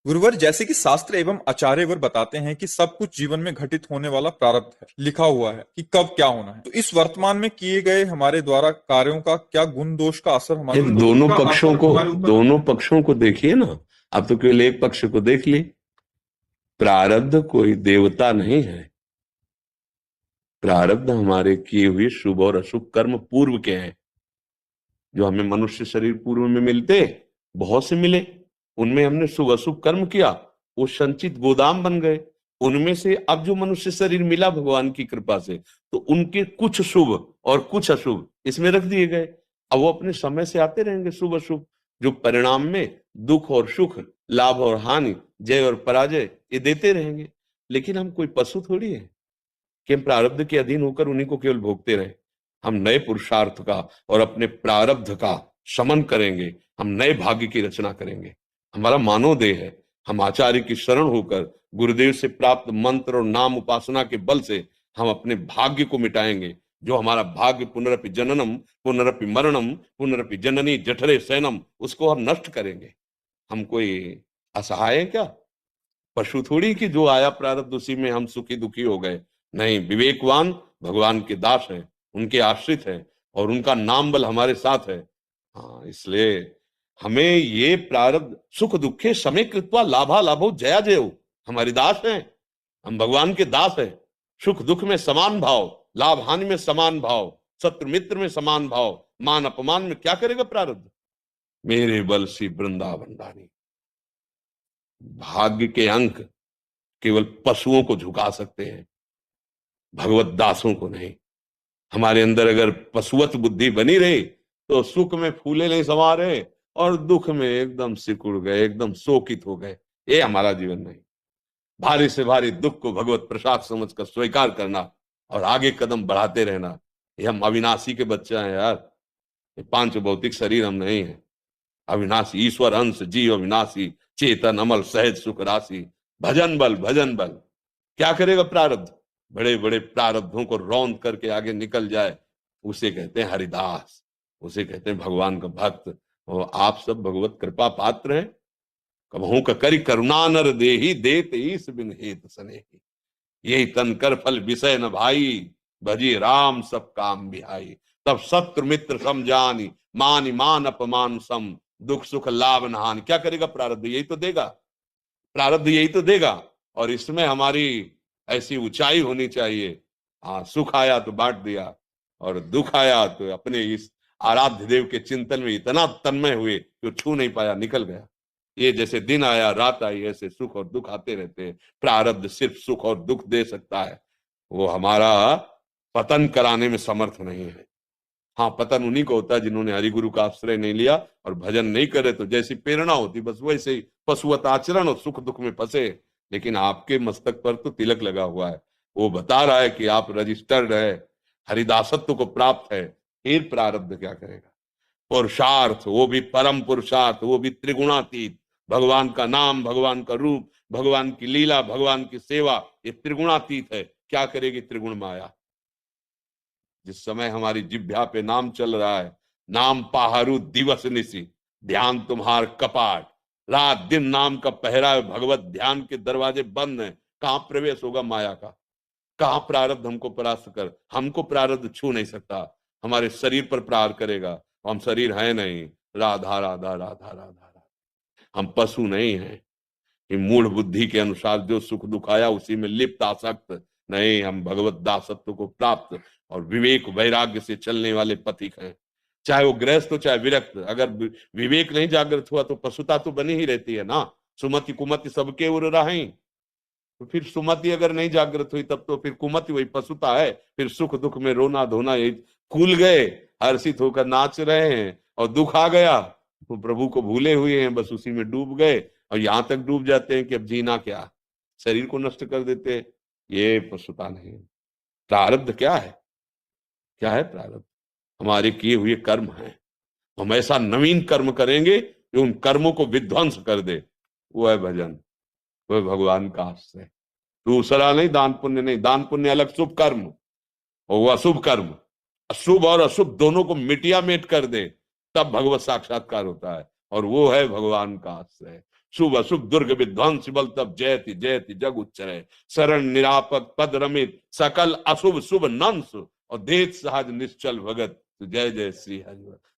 गुरुवर, जैसे कि शास्त्र एवं आचार्यवर बताते हैं कि सब कुछ जीवन में घटित होने वाला प्रारब्ध है, लिखा हुआ है कि कब क्या होना है। तो इस वर्तमान में किए गए हमारे द्वारा कार्यों का क्या गुण दोष का असर हमारे इन दोनों पक्षों को देखिए ना। अब तो केवल एक पक्ष को देख ली। प्रारब्ध कोई देवता नहीं है। प्रारब्ध हमारे किए हुए शुभ और अशुभ कर्म पूर्व के हैं। जो हमें मनुष्य शरीर पूर्व में मिलते, बहुत से मिले, उनमें हमने शुभ अशुभ कर्म किया, वो संचित गोदाम बन गए। उनमें से अब जो मनुष्य शरीर मिला भगवान की कृपा से, तो उनके कुछ शुभ और कुछ अशुभ इसमें रख दिए गए। अब वो अपने समय से आते रहेंगे शुभ अशुभ, जो परिणाम में दुख और सुख, लाभ और हानि, जय और पराजय ये देते रहेंगे। लेकिन हम कोई पशु थोड़ी है कि हम प्रारब्ध के अधीन होकर उन्हीं को केवल भोगते रहे। हम नए पुरुषार्थ का और अपने प्रारब्ध का शमन करेंगे। हम नए भाग्य की रचना करेंगे। हमारा मानव देह है। हम आचार्य की शरण होकर गुरुदेव से प्राप्त मंत्र और नाम उपासना के बल से हम अपने भाग्य को मिटाएंगे। जो हमारा भाग्य पुनरपि जननम पुनरपि मरणम पुनरपि जननी जठरे सैनम, उसको हम नष्ट करेंगे। हम कोई असहाय है क्या? पशु थोड़ी कि जो आया प्रारब्ध उसी में हम सुखी दुखी हो गए। नहीं, विवेकवान भगवान के दास हैं, उनके आश्रित हैं, और उनका नाम बल हमारे साथ है। हाँ, इसलिए हमें ये प्रारब्ध सुख दुखे समय कृत्वा लाभा लाभो जया जयो, हमारे दास हैं। हम भगवान के दास हैं। सुख दुख में समान भाव, लाभ हानि में समान भाव, शत्रु मित्र में समान भाव, मान अपमान में क्या करेगा प्रारब्ध? मेरे बल सी वृंदावन रानी। भाग्य के अंक केवल पशुओं को झुका सकते हैं, भगवत दासों को नहीं। हमारे अंदर अगर पशुवत बुद्धि बनी रही तो सुख में फूले नहीं समा रहे और दुख में एकदम सिकुड़ गए, एकदम शोकित हो गए। ये हमारा जीवन नहीं। भारी से भारी दुख को भगवत प्रसाद समझकर स्वीकार करना और आगे कदम बढ़ाते रहना। ये हम अविनाशी के बच्चे हैं यार। ये पांच भौतिक शरीर हम नहीं है। अविनाशी ईश्वर अंश जीव अविनाशी, चेतन अमल सहज सुख राशि। भजन बल भजन बल। क्या करेगा प्रारब्ध? बड़े बड़े प्रारब्धों को रौंद करके आगे निकल जाए, उसे कहते हैं हरिदास, उसे कहते हैं भगवान का भक्त। और आप सब भगवत कृपा पात्र हैं। कबहू का करी करुणा नर देही देत ईस बिन हेत सनेही। यही तन कर फल विषय न भाई, भजी राम सब काम बिहाई। तब शत्रु मित्र समझानी, मान मान अपमान सम, दुख सुख लाभ न हानि। क्या करेगा प्रारब्ध? यही तो देगा। प्रारब्ध यही तो देगा। और इसमें हमारी ऐसी ऊंचाई होनी चाहिए। हाँ, सुख आया तो बांट दिया, और दुख आया तो अपने इस आराध्य देव के चिंतन में इतना तन्मय हुए कि वो छू नहीं पाया, निकल गया। ये जैसे दिन आया रात आई, ऐसे सुख और दुख आते रहते हैं। प्रारब्ध सिर्फ सुख और दुख दे सकता है, वो हमारा पतन कराने में समर्थ नहीं है। हाँ, पतन उन्हीं को होता है जिन्होंने हरिगुरु का आश्रय नहीं लिया और भजन नहीं करे। तो जैसी प्रेरणा होती बस वैसे ही पशुवत आचरण और सुख दुख में फंसे। लेकिन आपके मस्तक पर तो तिलक लगा हुआ है, वो बता रहा है कि आप रजिस्टर्ड है, हरिदासत्व को प्राप्त है। फिर प्रारब्ध क्या करेगा? पुरुषार्थ, वो भी परम पुरुषार्थ, वो भी त्रिगुणातीत। भगवान का नाम, भगवान का रूप, भगवान की लीला, भगवान की सेवा, ये त्रिगुणातीत है। क्या करेगी त्रिगुण माया? जिस समय हमारी जिह्वा पे नाम चल रहा है, नाम पाहरू दिवस निसी, ध्यान तुम्हार कपाट। रात दिन नाम का पहरा है, भगवत ध्यान के दरवाजे बंद हैं। कहां प्रवेश होगा माया का? कहां प्रारब्ध हमको परास्त कर? हमको प्रारब्ध छू नहीं सकता। हमारे शरीर पर प्रहार करेगा। हम शरीर है नहीं। राधा राधा राधा राधा राधा। हम पशु नहीं हैं। ये मूढ़ बुद्धि के अनुसार जो सुख दुख आया उसी में लिप्त आसक्त नहीं। हम भगवत दासत्व को प्राप्त और विवेक वैराग्य से चलने वाले पथिक हैं। चाहे वो गृहस्थ हो चाहे विरक्त। अगर विवेक नहीं जागृत हुआ तो पशुता तो बनी ही रहती है ना। सुमति कुमति सबके उर रही। तो फिर सुमति अगर नहीं जागृत हुई तब तो फिर कुमति वही पशुता है। फिर सुख दुख में रोना धोना, यही फूल गए, हर्षित होकर नाच रहे हैं, और दुख आ गया तो प्रभु को भूले हुए हैं, बस उसी में डूब गए। और यहां तक डूब जाते हैं कि अब जीना क्या, शरीर को नष्ट कर देते हैं। ये पशुता नहीं। प्रारब्ध क्या है? क्या है प्रारब्ध? हमारे किए हुए कर्म हैं। हम ऐसा नवीन कर्म करेंगे जो उन कर्मों को विध्वंस कर दे। वो है भजन, वो है भगवान का आश्रय। दूसरा नहीं, दान पुण्य नहीं। दान पुण्य अलग, शुभ कर्म और वो अशुभ कर्म। अशुभ और अशुभ दोनों को मिटिया मेट कर दे, तब भगवत साक्षात्कार होता है। और वो है भगवान का आश्रय। शुभ अशुभ दुर्ग विध्वंस बल तब जयति जयति जग उच्चरय शरण निरापद पद रमित सकल अशुभ शुभ नंस और देत सहज निश्चल भगत। तो जय जय श्री हरि।